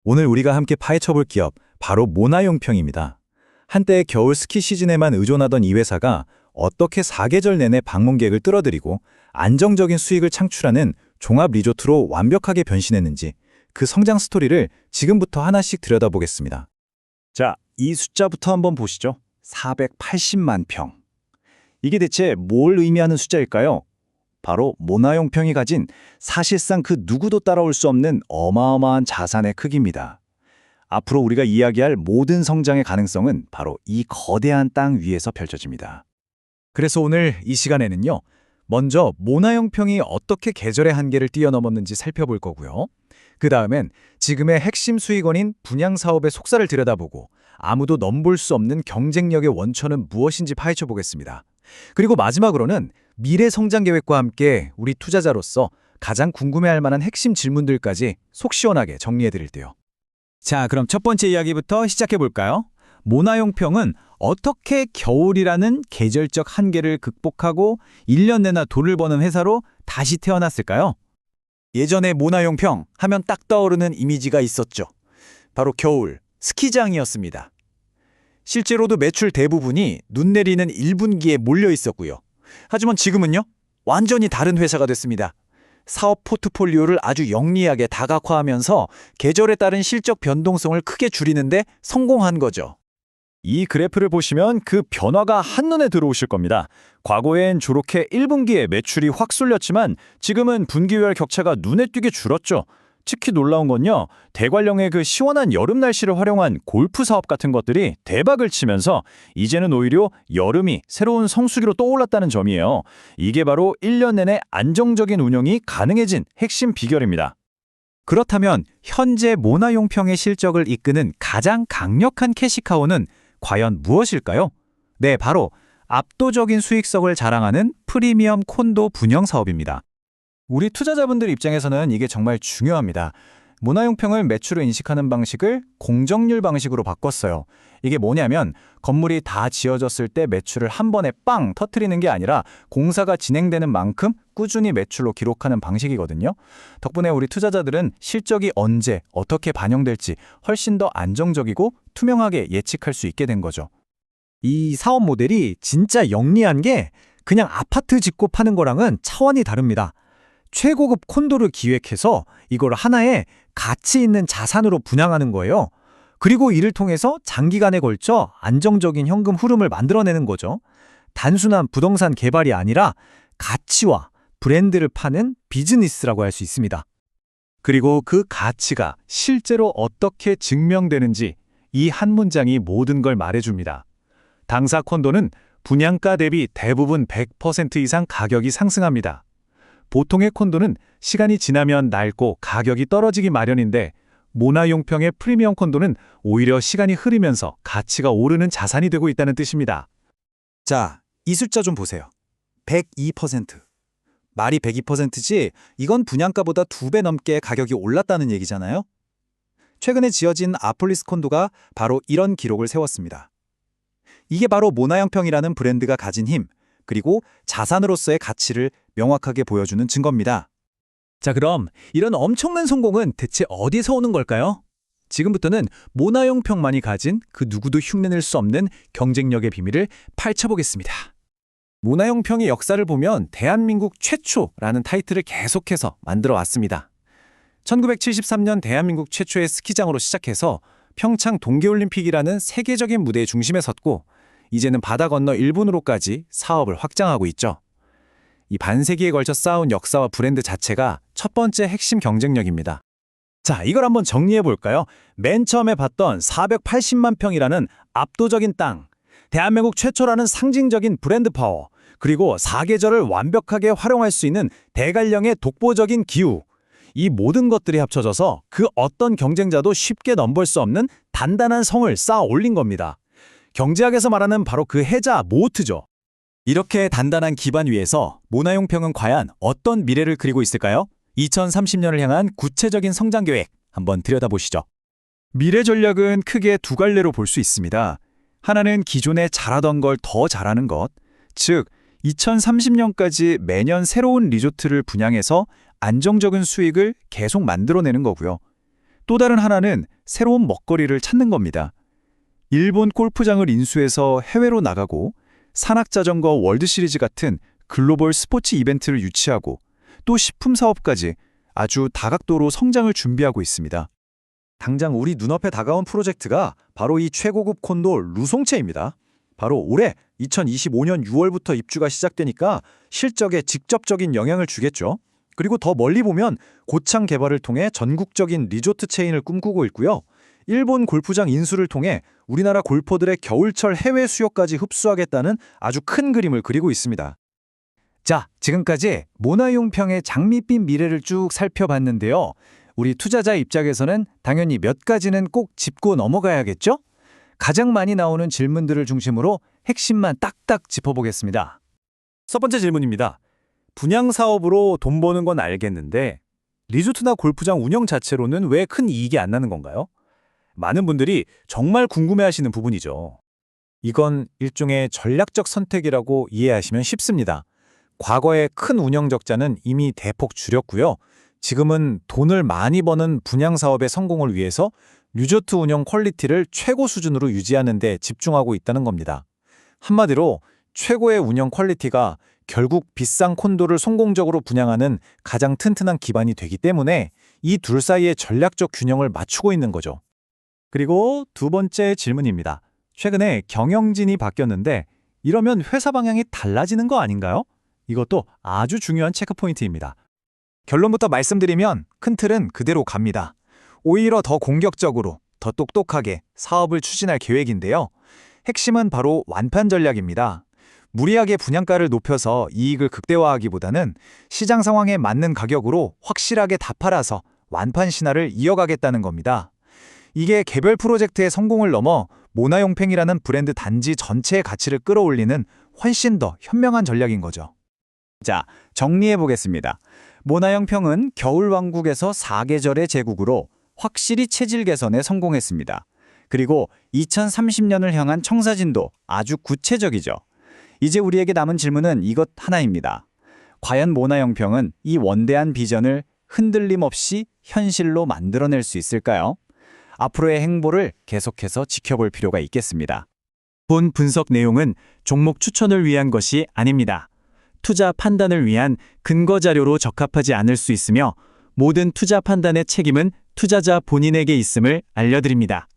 오늘 우리가 함께 파헤쳐볼 기업, 바로 모나용평입니다. 한때 겨울 스키 시즌에만 의존하던 이 회사가 어떻게 사계절 내내 방문객을 끌어들이고 안정적인 수익을 창출하는 종합 리조트로 완벽하게 변신했는지 그 성장 스토리를 지금부터 하나씩 들여다보겠습니다. 자, 이 숫자부터 한번 보시죠. 480만 평. 이게 대체 뭘 의미하는 숫자일까요? 바로 모나용평이 가진 사실상 그 누구도 따라올 수 없는 어마어마한 자산의 크기입니다. 앞으로 우리가 이야기할 모든 성장의 가능성은 바로 이 거대한 땅 위에서 펼쳐집니다. 그래서 오늘 이 시간에는요. 먼저 모나용평이 어떻게 계절의 한계를 뛰어넘었는지 살펴볼 거고요. 그 다음엔 지금의 핵심 수익원인 분양 사업의 속살을 들여다보고 아무도 넘볼 수 없는 경쟁력의 원천은 무엇인지 파헤쳐 보겠습니다. 그리고 마지막으로는 미래 성장 계획과 함께 우리 투자자로서 가장 궁금해할 만한 핵심 질문들까지 속 시원하게 정리해 드릴게요. 자, 그럼 첫 번째 이야기부터 시작해 볼까요? 모나용평은 어떻게 겨울이라는 계절적 한계를 극복하고 1년 내나 돈을 버는 회사로 다시 태어났을까요? 예전에 모나용평 하면 딱 떠오르는 이미지가 있었죠. 바로 겨울, 스키장이었습니다. 실제로도 매출 대부분이 눈 내리는 1분기에 몰려 있었고요. 하지만 지금은요, 완전히 다른 회사가 됐습니다. 사업 포트폴리오를 아주 영리하게 다각화하면서 계절에 따른 실적 변동성을 크게 줄이는데 성공한 거죠. 이 그래프를 보시면 그 변화가 한눈에 들어오실 겁니다. 과거엔 저렇게 1분기에 매출이 확 쏠렸지만 지금은 분기별 격차가 눈에 띄게 줄었죠. 특히 놀라운 건요. 대관령의 그 시원한 여름 날씨를 활용한 골프 사업 같은 것들이 대박을 치면서 이제는 오히려 여름이 새로운 성수기로 떠올랐다는 점이에요. 이게 바로 1년 내내 안정적인 운영이 가능해진 핵심 비결입니다. 그렇다면 현재 모나용평의 실적을 이끄는 가장 강력한 캐시카우는 과연 무엇일까요? 네, 바로 압도적인 수익성을 자랑하는 프리미엄 콘도 분양 사업입니다. 우리 투자자분들 입장에서는 이게 정말 중요합니다. 모나용평을 매출로 인식하는 방식을 공정률 방식으로 바꿨어요. 이게 뭐냐면 건물이 다 지어졌을 때 매출을 한 번에 빵 터트리는 게 아니라 공사가 진행되는 만큼 꾸준히 매출로 기록하는 방식이거든요. 덕분에 우리 투자자들은 실적이 언제 어떻게 반영될지 훨씬 더 안정적이고 투명하게 예측할 수 있게 된 거죠. 이 사업 모델이 진짜 영리한 게 그냥 아파트 짓고 파는 거랑은 차원이 다릅니다. 최고급 콘도를 기획해서 이걸 하나의 가치 있는 자산으로 분양하는 거예요. 그리고 이를 통해서 장기간에 걸쳐 안정적인 현금 흐름을 만들어내는 거죠. 단순한 부동산 개발이 아니라 가치와 브랜드를 파는 비즈니스라고 할 수 있습니다. 그리고 그 가치가 실제로 어떻게 증명되는지 이 한 문장이 모든 걸 말해줍니다. 당사 콘도는 분양가 대비 대부분 100% 이상 가격이 상승합니다. 보통의 콘도는 시간이 지나면 낡고 가격이 떨어지기 마련인데 모나용평의 프리미엄 콘도는 오히려 시간이 흐르면서 가치가 오르는 자산이 되고 있다는 뜻입니다. 자, 이 숫자 좀 보세요. 102%. 말이 102%지 이건 분양가보다 2배 넘게 가격이 올랐다는 얘기잖아요. 최근에 지어진 아폴리스 콘도가 바로 이런 기록을 세웠습니다. 이게 바로 모나용평이라는 브랜드가 가진 힘, 그리고 자산으로서의 가치를 명확하게 보여주는 증거입니다. 자, 그럼 이런 엄청난 성공은 대체 어디서 오는 걸까요? 지금부터는 모나용평만이 가진 그 누구도 흉내낼 수 없는 경쟁력의 비밀을 파헤쳐보겠습니다. 모나용평의 역사를 보면 대한민국 최초라는 타이틀을 계속해서 만들어 왔습니다. 1973년 대한민국 최초의 스키장으로 시작해서 평창 동계올림픽이라는 세계적인 무대의 중심에 섰고 이제는 바다 건너 일본으로까지 사업을 확장하고 있죠. 이 반세기에 걸쳐 쌓아온 역사와 브랜드 자체가 첫 번째 핵심 경쟁력입니다. 자, 이걸 한번 정리해 볼까요? 맨 처음에 봤던 480만 평이라는 압도적인 땅, 대한민국 최초라는 상징적인 브랜드 파워, 그리고 사계절을 완벽하게 활용할 수 있는 대관령의 독보적인 기후, 이 모든 것들이 합쳐져서 그 어떤 경쟁자도 쉽게 넘볼 수 없는 단단한 성을 쌓아 올린 겁니다. 경제학에서 말하는 바로 그 해자 모트죠. 이렇게 단단한 기반 위에서 모나용평은 과연 어떤 미래를 그리고 있을까요? 2030년을 향한 구체적인 성장 계획 한번 들여다보시죠. 미래 전략은 크게 두 갈래로 볼 수 있습니다. 하나는 기존에 잘하던 걸 더 잘하는 것, 즉 2030년까지 매년 새로운 리조트를 분양해서 안정적인 수익을 계속 만들어내는 거고요. 또 다른 하나는 새로운 먹거리를 찾는 겁니다. 일본 골프장을 인수해서 해외로 나가고 산악자전거 월드시리즈 같은 글로벌 스포츠 이벤트를 유치하고 또 식품 사업까지 아주 다각도로 성장을 준비하고 있습니다. 당장 우리 눈앞에 다가온 프로젝트가 바로 이 최고급 콘도 루송체입니다. 바로 올해 2025년 6월부터 입주가 시작되니까 실적에 직접적인 영향을 주겠죠. 그리고 더 멀리 보면 고창 개발을 통해 전국적인 리조트 체인을 꿈꾸고 있고요. 일본 골프장 인수를 통해 우리나라 골퍼들의 겨울철 해외 수요까지 흡수하겠다는 아주 큰 그림을 그리고 있습니다. 자, 지금까지 모나용평의 장밋빛 미래를 쭉 살펴봤는데요. 우리 투자자 입장에서는 당연히 몇 가지는 꼭 짚고 넘어가야겠죠? 가장 많이 나오는 질문들을 중심으로 핵심만 딱딱 짚어보겠습니다. 첫 번째 질문입니다. 분양 사업으로 돈 버는 건 알겠는데 리조트나 골프장 운영 자체로는 왜 큰 이익이 안 나는 건가요? 많은 분들이 정말 궁금해하시는 부분이죠. 이건 일종의 전략적 선택이라고 이해하시면 쉽습니다. 과거에 큰 운영 적자는 이미 대폭 줄였고요. 지금은 돈을 많이 버는 분양 사업의 성공을 위해서 리조트 운영 퀄리티를 최고 수준으로 유지하는 데 집중하고 있다는 겁니다. 한마디로 최고의 운영 퀄리티가 결국 비싼 콘도를 성공적으로 분양하는 가장 튼튼한 기반이 되기 때문에 이 둘 사이의 전략적 균형을 맞추고 있는 거죠. 그리고 두 번째 질문입니다. 최근에 경영진이 바뀌었는데 이러면 회사 방향이 달라지는 거 아닌가요? 이것도 아주 중요한 체크포인트입니다. 결론부터 말씀드리면 큰 틀은 그대로 갑니다. 오히려 더 공격적으로, 더 똑똑하게 사업을 추진할 계획인데요. 핵심은 바로 완판 전략입니다. 무리하게 분양가를 높여서 이익을 극대화하기보다는 시장 상황에 맞는 가격으로 확실하게 다 팔아서 완판 신화를 이어가겠다는 겁니다. 이게 개별 프로젝트의 성공을 넘어 모나용팽이라는 브랜드 단지 전체의 가치를 끌어올리는 훨씬 더 현명한 전략인 거죠. 자, 정리해보겠습니다. 모나용평은 겨울왕국에서 4계절의 제국으로 확실히 체질 개선에 성공했습니다. 그리고 2030년을 향한 청사진도 아주 구체적이죠. 이제 우리에게 남은 질문은 이것 하나입니다. 과연 모나용평은 이 원대한 비전을 흔들림 없이 현실로 만들어낼 수 있을까요? 앞으로의 행보를 계속해서 지켜볼 필요가 있겠습니다. 본 분석 내용은 종목 추천을 위한 것이 아닙니다. 투자 판단을 위한 근거 자료로 적합하지 않을 수 있으며 모든 투자 판단의 책임은 투자자 본인에게 있음을 알려드립니다.